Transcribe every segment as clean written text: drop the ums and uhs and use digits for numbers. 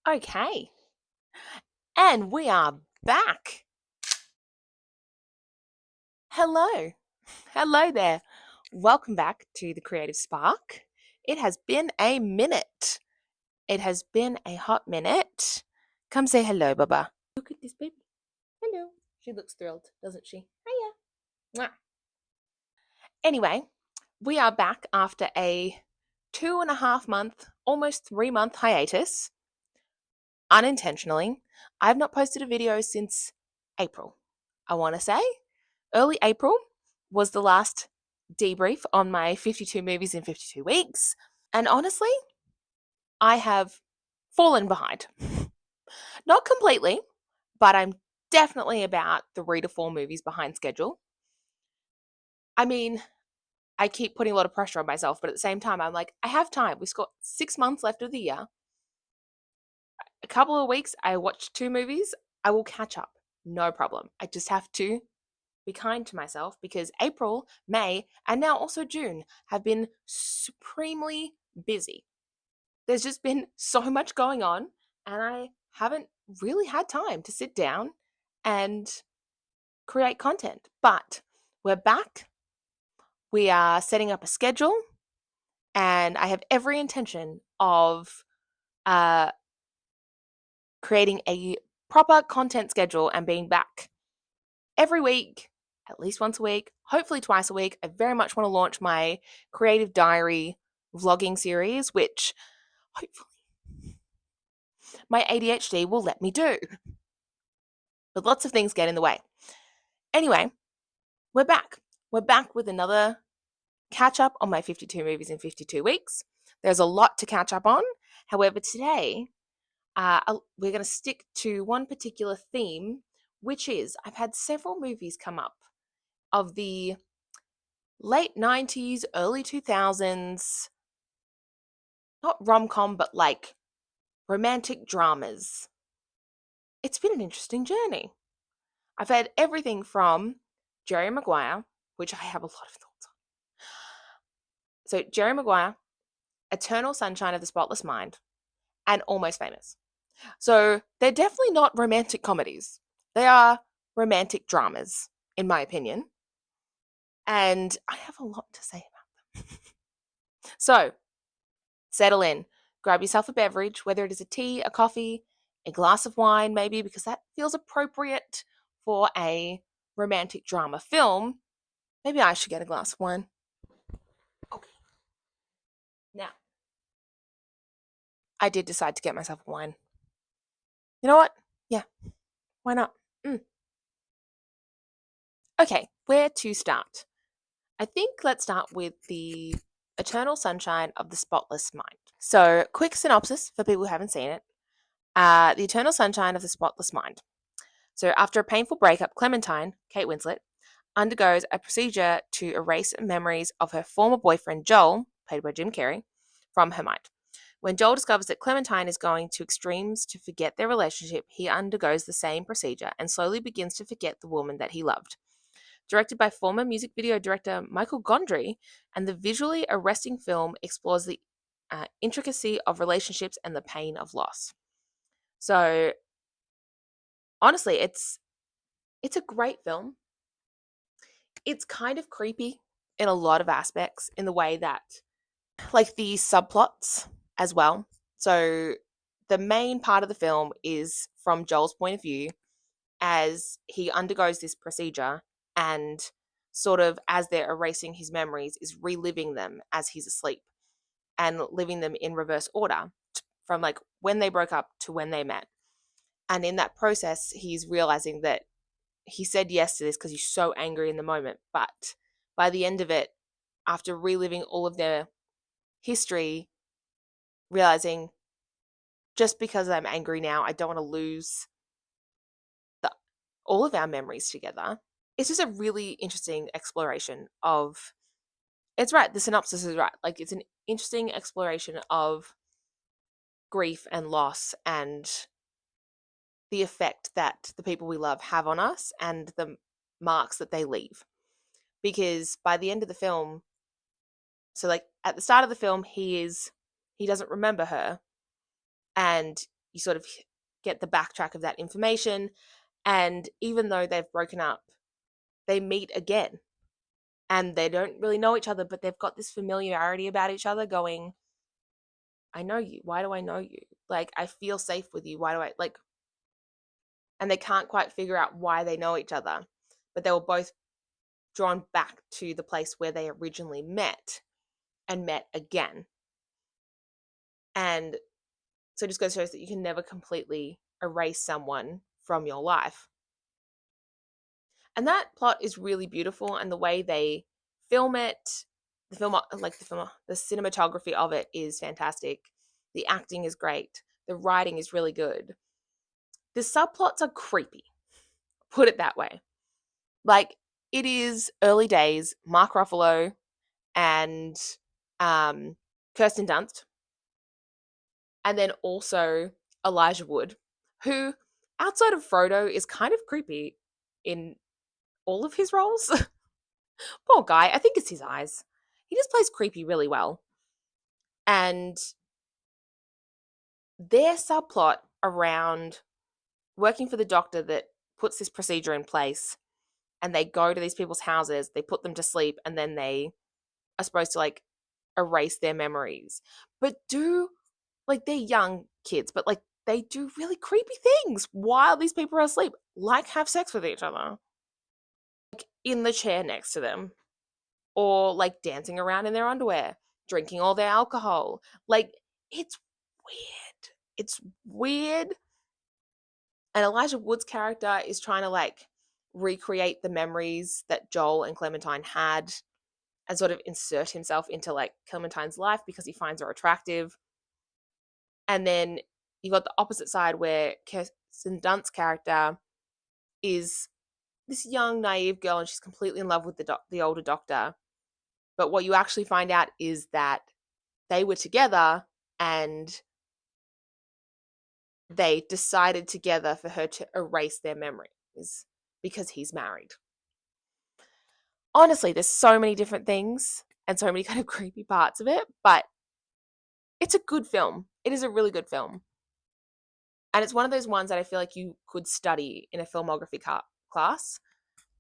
Okay, and we are back. Hello. Hello there. Welcome back to the Creative Spark. It has been a minute. It has been a hot minute. Come say hello, Baba. Look at this baby. Hello. She looks thrilled, doesn't she? Hiya. Mwah. Anyway, we are back after a 2.5 month, almost 3 month hiatus. Unintentionally, I've not posted a video since April. I want to say early April was the last debrief on my 52 movies in 52 weeks. And honestly, I have fallen behind. Not completely, but I'm definitely about 3 to 4 movies behind schedule. I mean, I keep putting a lot of pressure on myself, but at the same time, I'm like, I have time. We've got 6 months left of the year. A couple of weeks, I watched 2 movies. I will catch up. No problem. I just have to be kind to myself because April, May, and now also June have been supremely busy. There's just been so much going on, and I haven't really had time to sit down and create content. But we're back. We are setting up a schedule, and I have every intention of uh, creating a proper content schedule and being back every week, at least once a week, hopefully twice a week. I very much want to launch my creative diary vlogging series, which hopefully my ADHD will let me do. But lots of things get in the way. Anyway, we're back. We're back with another catch up on my 52 movies in 52 weeks. There's a lot to catch up on. However, today we're going to stick to one particular theme, which is I've had several movies come up of the late 90s, early 2000s, not rom-com, but like romantic dramas. It's been an interesting journey. I've had everything from Jerry Maguire, which I have a lot of thoughts on. So, Jerry Maguire, Eternal Sunshine of the Spotless Mind, and Almost Famous. So, they're definitely not romantic comedies. They are romantic dramas, in my opinion. And I have a lot to say about them. So, settle in, grab yourself a beverage, whether it is a tea, a coffee, a glass of wine, maybe, because that feels appropriate for a romantic drama film. Maybe I should get a glass of wine. Okay. Now, I did decide to get myself a wine. You know what? Yeah, why not? Mm. Okay, where to start? I think let's start with the Eternal Sunshine of the Spotless Mind. So, quick synopsis for people who haven't seen it. The Eternal Sunshine of the Spotless Mind. So, after a painful breakup, Clementine, Kate Winslet, undergoes a procedure to erase memories of her former boyfriend, Joel, played by Jim Carrey, from her mind. When Joel discovers that Clementine is going to extremes to forget their relationship, he undergoes the same procedure and slowly begins to forget the woman that he loved. Directed by former music video director Michael Gondry, and the visually arresting film explores the intricacy of relationships and the pain of loss. So, honestly, it's a great film. It's kind of creepy in a lot of aspects in the way that, like, the subplots as well. So the main part of the film is from Joel's point of view as he undergoes this procedure, and sort of as they're erasing his memories is reliving them as he's asleep and living them in reverse order from like when they broke up to when they met. And in that process, he's realizing that he said yes to this because he's so angry in the moment. But by the end of it, after reliving all of their history, realizing just because I'm angry now, I don't want to lose the, all of our memories together. It's just a really interesting exploration of. It's right. The synopsis is right. Like, it's an interesting exploration of grief and loss and the effect that the people we love have on us and the marks that they leave. Because by the end of the film, so like at the start of the film, he doesn't remember her, and you sort of get the backtrack of that information. And even though they've broken up, they meet again and they don't really know each other, but they've got this familiarity about each other going, I know you. Why do I know you? Like, I feel safe with you. Why do I like, and they can't quite figure out why they know each other, but they were both drawn back to the place where they originally met and met again. And so it just goes to show that you can never completely erase someone from your life. And that plot is really beautiful, and the way they film it, the cinematography of it is fantastic. The acting is great. The writing is really good. The subplots are creepy, put it that way. Like, it is early days, Mark Ruffalo and Kirsten Dunst, and then also Elijah Wood, who, outside of Frodo, is kind of creepy in all of his roles. Poor guy. I think it's his eyes. He just plays creepy really well. And their subplot around working for the doctor that puts this procedure in place, and they go to these people's houses, they put them to sleep, and then they are supposed to like erase their memories. But they're young kids, but like they do really creepy things while these people are asleep, like have sex with each other, like in the chair next to them, or like dancing around in their underwear, drinking all their alcohol. Like, it's weird. It's weird. And Elijah Wood's character is trying to like recreate the memories that Joel and Clementine had and sort of insert himself into like Clementine's life because he finds her attractive. And then you got the opposite side where Kirsten Dunst's character is this young, naive girl and she's completely in love with the older doctor. But what you actually find out is that they were together and they decided together for her to erase their memories because he's married. Honestly, there's so many different things and so many kind of creepy parts of it, but it's a good film. It is a really good film. And it's one of those ones that I feel like you could study in a filmography class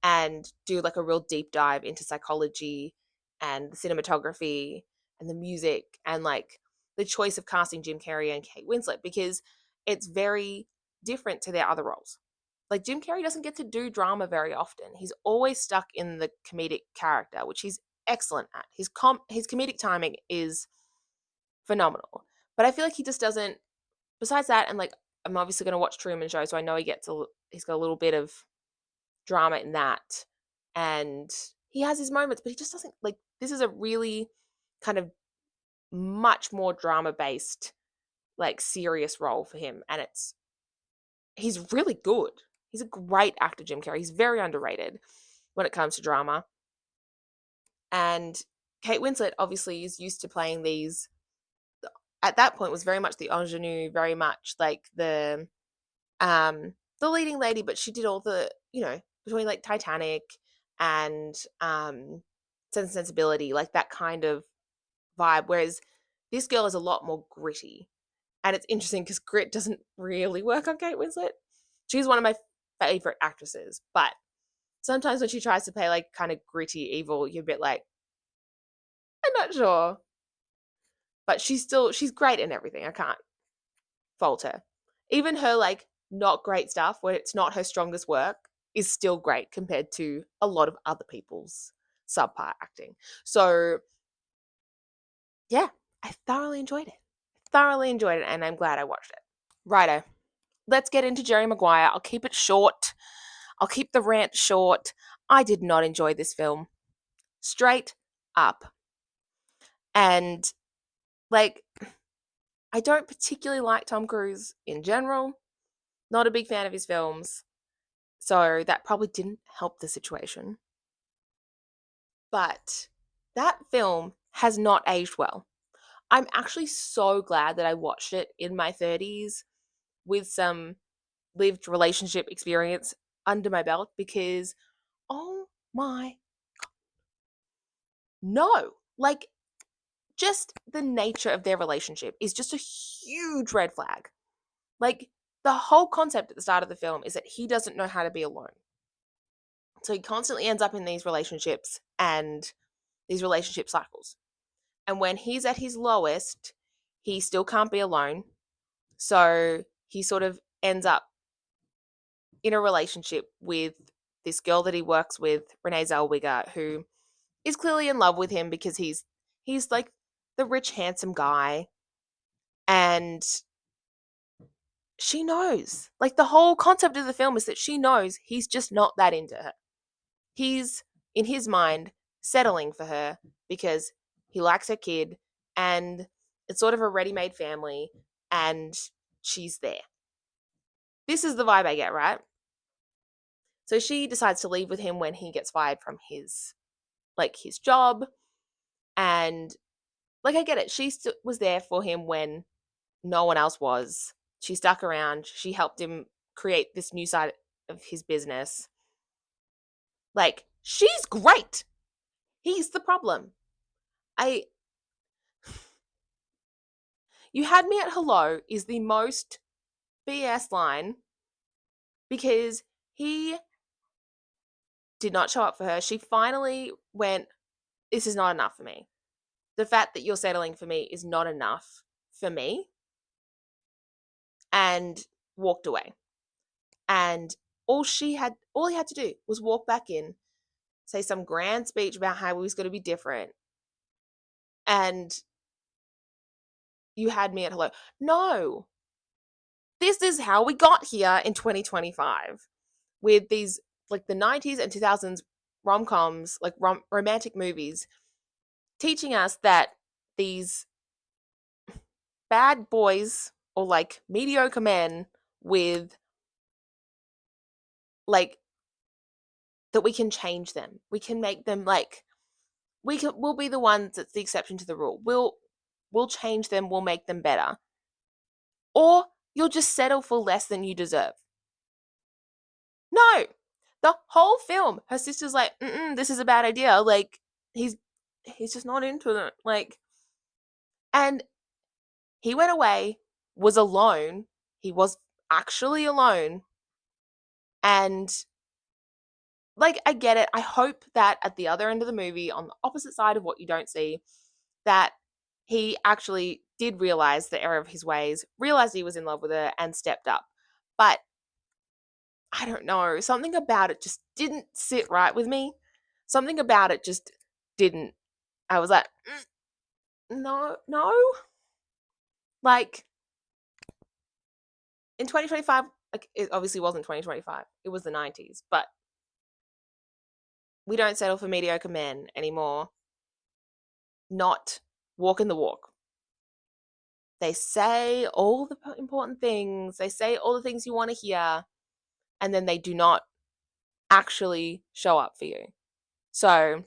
and do like a real deep dive into psychology and the cinematography and the music and like the choice of casting Jim Carrey and Kate Winslet, because it's very different to their other roles. Like, Jim Carrey doesn't get to do drama very often. He's always stuck in the comedic character, which he's excellent at. His comedic timing is phenomenal. But I feel like he just doesn't, besides that, and like I'm obviously going to watch Truman Show, so I know he's got a little bit of drama in that, and he has his moments, but he just doesn't like. This is a really kind of much more drama based, like serious role for him, and he's really good. He's a great actor, Jim Carrey. He's very underrated when it comes to drama. And Kate Winslet obviously is used to playing these. At that point, was very much the ingenue, very much like the leading lady, but she did all the, between like Titanic and Sense and Sensibility, like that kind of vibe. Whereas this girl is a lot more gritty. And it's interesting because grit doesn't really work on Kate Winslet. She's one of my favorite actresses, but sometimes when she tries to play like kind of gritty evil, you're a bit like, I'm not sure. But she's great in everything. I can't fault her. Even her like not great stuff where it's not her strongest work is still great compared to a lot of other people's subpar acting. So yeah, I thoroughly enjoyed it. And I'm glad I watched it. Righto. Let's get into Jerry Maguire. I'll keep it short. I'll keep the rant short. I did not enjoy this film. Straight up. And like, I don't particularly like Tom Cruise in general. Not a big fan of his films. So that probably didn't help the situation. But that film has not aged well. I'm actually so glad that I watched it in my 30s with some lived relationship experience under my belt, because, oh my God, no. Like, just the nature of their relationship is just a huge red flag. Like, the whole concept at the start of the film is that he doesn't know how to be alone. So he constantly ends up in these relationships and these relationship cycles. And when he's at his lowest, he still can't be alone. So he sort of ends up in a relationship with this girl that he works with, Renee Zellweger, who is clearly in love with him because he's like the rich, handsome guy. And she knows. Like, the whole concept of the film is that she knows he's just not that into her. He's, in his mind, settling for her because he likes her kid and it's sort of a ready-made family and she's there. This is the vibe I get, right? So she decides to leave with him when he gets fired from his job, and like, I get it. She was there for him when no one else was. She stuck around. She helped him create this new side of his business. Like, she's great. He's the problem. You had me at hello is the most BS line because he did not show up for her. She finally went, this is not enough for me. The fact that you're settling for me is not enough for me. And walked away. And all he had to do was walk back in, say some grand speech about how he was going to be different. And you had me at hello. No. This is how we got here in 2025 with these, like, the 90s and 2000s rom-coms, like romantic movies, teaching us that these bad boys or like mediocre men with like that we can change them. We can make them like we'll be the ones that's the exception to the rule. We'll change them, we'll make them better. Or you'll just settle for less than you deserve. No. The whole film, her sister's like, this is a bad idea. Like, he's just not into it. Like, and he went away, was alone. He was actually alone. And like, I get it. I hope that at the other end of the movie, on the opposite side of what you don't see, that he actually did realize the error of his ways, realized he was in love with her, and stepped up. But I don't know. Something about it just didn't sit right with me. Something about it just didn't. I was like, no, no. Like, in 2025, like, it obviously wasn't 2025. It was the 90s. But we don't settle for mediocre men anymore. Not walking the walk. They say all the important things. They say all the things you want to hear. And then they do not actually show up for you. So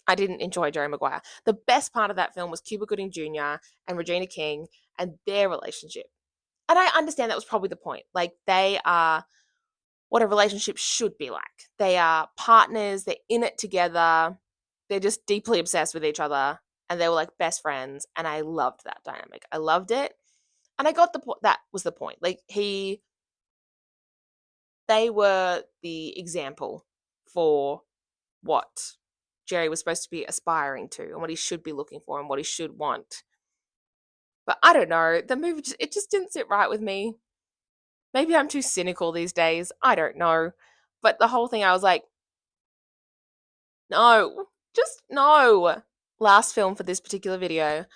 I didn't enjoy Jerry Maguire. The best part of that film was Cuba Gooding Jr. and Regina King and their relationship. And I understand that was probably the point. Like, they are what a relationship should be like. They are partners. They're in it together. They're just deeply obsessed with each other. And they were like best friends. And I loved that dynamic. I loved it. And I got the point. That was the point. Like, they were the example for what Jerry was supposed to be aspiring to and what he should be looking for and what he should want. But I don't know. The movie, it just didn't sit right with me. Maybe I'm too cynical these days. I don't know. But the whole thing, I was like, no, just no. Last film for this particular video,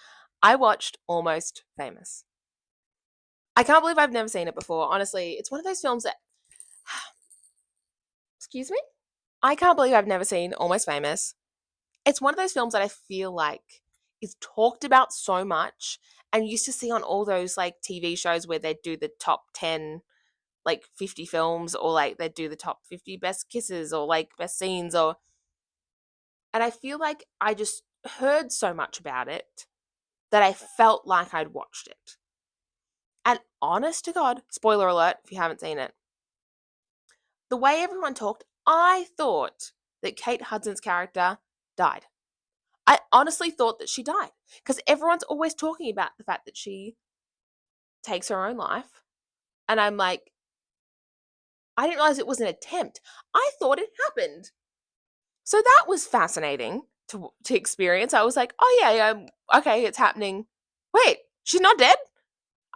I watched Almost Famous. I can't believe I've never seen it before. Honestly, it's one of those films that. Excuse me? I can't believe I've never seen Almost Famous. It's one of those films that I feel like is talked about so much and used to see on all those like TV shows where they do the top 10 like 50 films, or like they do the top 50 best kisses or like best scenes, or and I feel like I just heard so much about it that I felt like I'd watched it. And honest to God, spoiler alert if you haven't seen it, the way everyone talked, I thought that Kate Hudson's character died. I honestly thought that she died because everyone's always talking about the fact that she takes her own life. And I'm like, I didn't realize it was an attempt. I thought it happened. So that was fascinating to experience. I was like, oh yeah, okay, it's happening. Wait, she's not dead?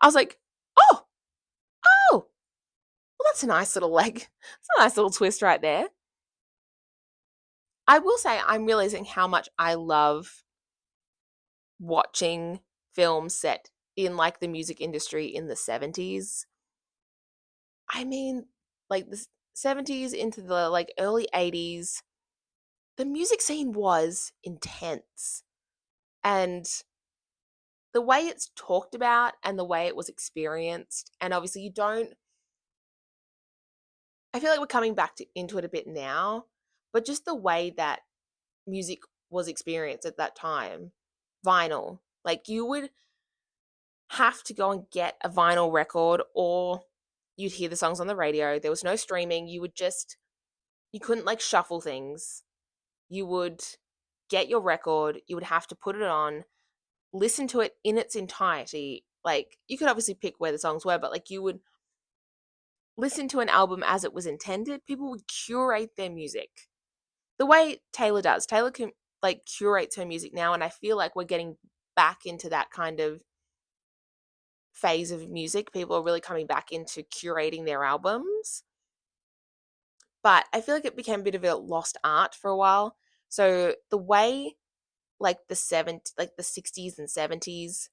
I was like, oh, oh, well, that's a nice little it's a nice little twist right there. I will say I'm realizing how much I love watching films set in like the music industry in the 70s. I mean, like the 70s into the like early 80s, the music scene was intense. And the way it's talked about and the way it was experienced, and obviously you don't, I feel like we're coming back into it a bit now, but just the way that music was experienced at that time, vinyl, like you would have to go and get a vinyl record, or you'd hear the songs on the radio. There was no streaming. You couldn't like shuffle things. You would get your record, you would have to put it on, listen to it in its entirety. Like you could obviously pick where the songs were, but like you would listen to an album as it was intended. People would curate their music the way Taylor does. Taylor can like curates her music now, and I feel like we're getting back into that kind of phase of music. People are really coming back into curating their albums. But I feel like it became a bit of a lost art for a while. So the way like the 60s and 70s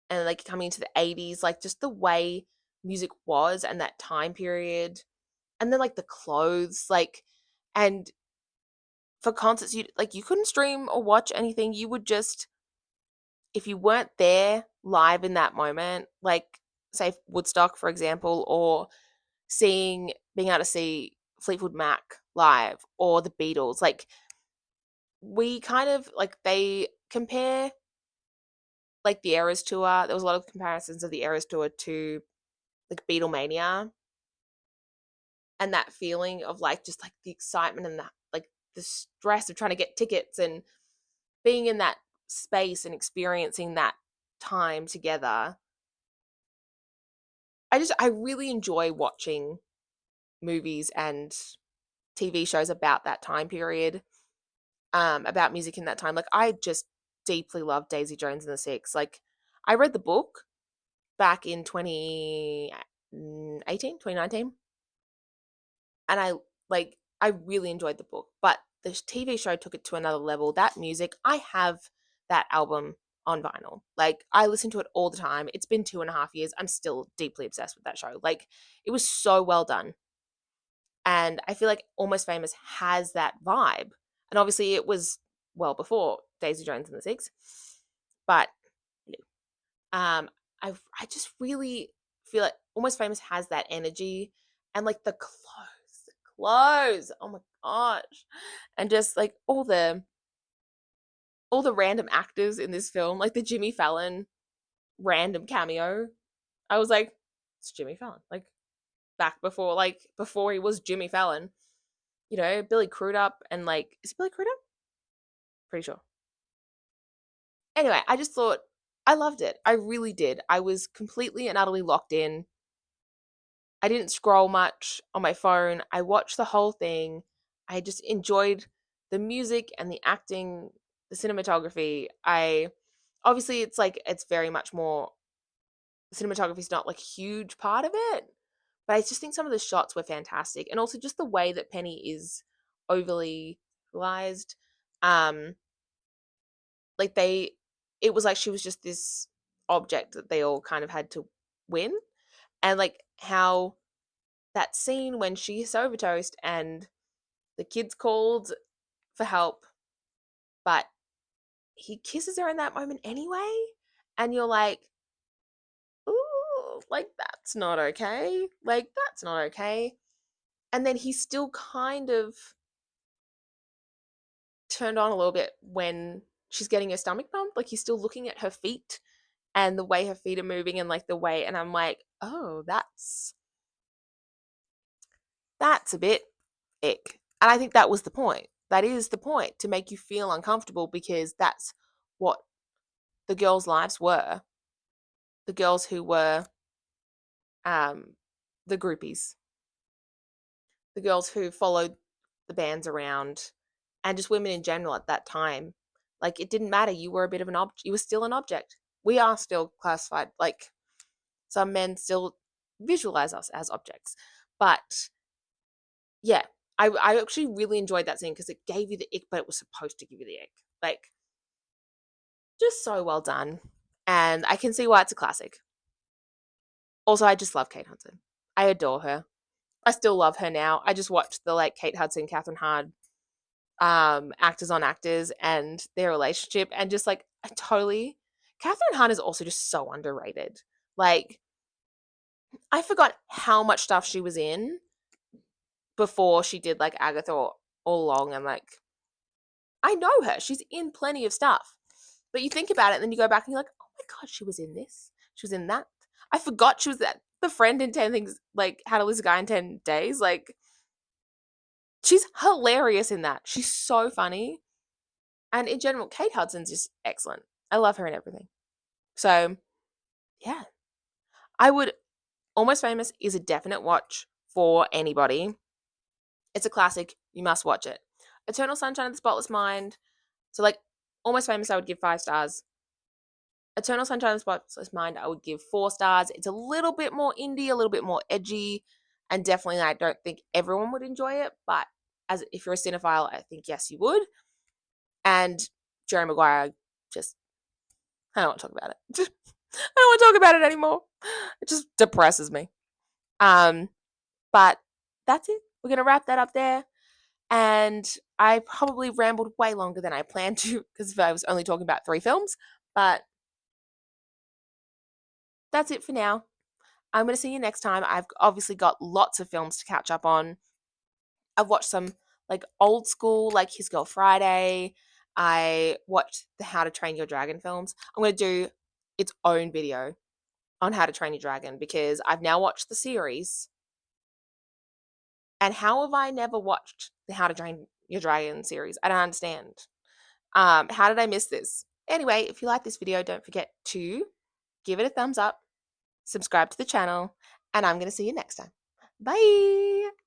and like coming into the 80s, like just the way music was and that time period, and then like the clothes, like, and for concerts you couldn't stream or watch anything. You would just, if you weren't there live in that moment, like say Woodstock for example, or being able to see Fleetwood Mac live or the Beatles, like we kind of like they compare like the Eras tour. There was a lot of comparisons of the Eras tour to like Beatlemania, and that feeling of like just like the excitement and that like the stress of trying to get tickets and being in that space and experiencing that time together. I really enjoy watching movies and TV shows about that time period, about music in that time. Like I just deeply love Daisy Jones and the Six. Like I read the book back in 2019, and I really enjoyed the book, but the TV show took it to another level. That music, I have that album on vinyl. Like I listen to it all the time. It's been 2.5 years. I'm still deeply obsessed with that show. Like it was so well done. And I feel like Almost Famous has that vibe. And obviously it was well before Daisy Jones and the Six. But um I just really feel like Almost Famous has that energy, and like the clothes. Oh my gosh. And just like all the random actors in this film, like the Jimmy Fallon random cameo. I was like, it's Jimmy Fallon. Like back before he was Jimmy Fallon. You know, Billy Crudup, and like, is it Billy Crudup? Pretty sure. Anyway, I just thought I loved it. I really did. I was completely and utterly locked in. I didn't scroll much on my phone. I watched the whole thing. I just enjoyed the music and the acting, the cinematography. I obviously it's very much more, cinematography is not like a huge part of it, but I just think some of the shots were fantastic, and also just the way that Penny is overly realized. Um like they it was like she was just this object that they all kind of had to win, and like how that scene when she's overdosed and the kids called for help, but he kisses her in that moment anyway, and you're like, ooh, like that's not okay, like that's not okay. And then he's still kind of turned on a little bit when she's getting her stomach pumped, like he's still looking at her feet and the way her feet are moving, and like the way, and I'm like, oh, that's a bit ick. And I think that was the point. That is the point, to make you feel uncomfortable, because that's what the girls' lives were. the girls who were the groupies, the girls who followed the bands around, and just women in general at that time. Like, it didn't matter. You were a bit of an object. You were still an object. We are still classified. Like, some men still visualize us as objects. But yeah, I actually really enjoyed that scene because it gave you the ick, but it was supposed to give you the ick. Like, just so well done. And I can see why it's a classic. Also, I just love Kate Hudson. I adore her. I still love her now. I just watched the like Kate Hudson, Catherine Hard actors on actors and their relationship, and just like I totally Catherine Hahn is also just so underrated. Like, I forgot how much stuff she was in before she did like Agatha all along, and like I know her. She's in plenty of stuff. But you think about it and then you go back and you're like, oh my god, she was in this. She was in that. I forgot she was that the friend in 10 things, like How to Lose a Guy in 10 Days. Like, she's hilarious in that. She's so funny. And in general, Kate Hudson's just excellent. I love her and everything. So, yeah. I would Almost Famous is a definite watch for anybody. It's a classic. You must watch it. Eternal Sunshine of the Spotless Mind. So, like, Almost Famous, I would give 5 stars. Eternal Sunshine of the Spotless Mind, I would give 4 stars. It's a little bit more indie, a little bit more edgy, and definitely I don't think everyone would enjoy it, but as if you're a cinephile, I think yes, you would. And Jerry Maguire, just I don't want to talk about it. I don't want to talk about it anymore. It just depresses me. But that's it. We're gonna wrap that up there. And I probably rambled way longer than I planned to because I was only talking about 3 films. But that's it for now. I'm going to see you next time. I've obviously got lots of films to catch up on. I've watched some like old school, like His Girl Friday. I watched the How to Train Your Dragon films. I'm going to do its own video on How to Train Your Dragon because I've now watched the series. And how have I never watched the How to Train Your Dragon series? I don't understand. How did I miss this? Anyway, if you like this video, don't forget to give it a thumbs up, subscribe to the channel, and I'm going to see you next time. Bye!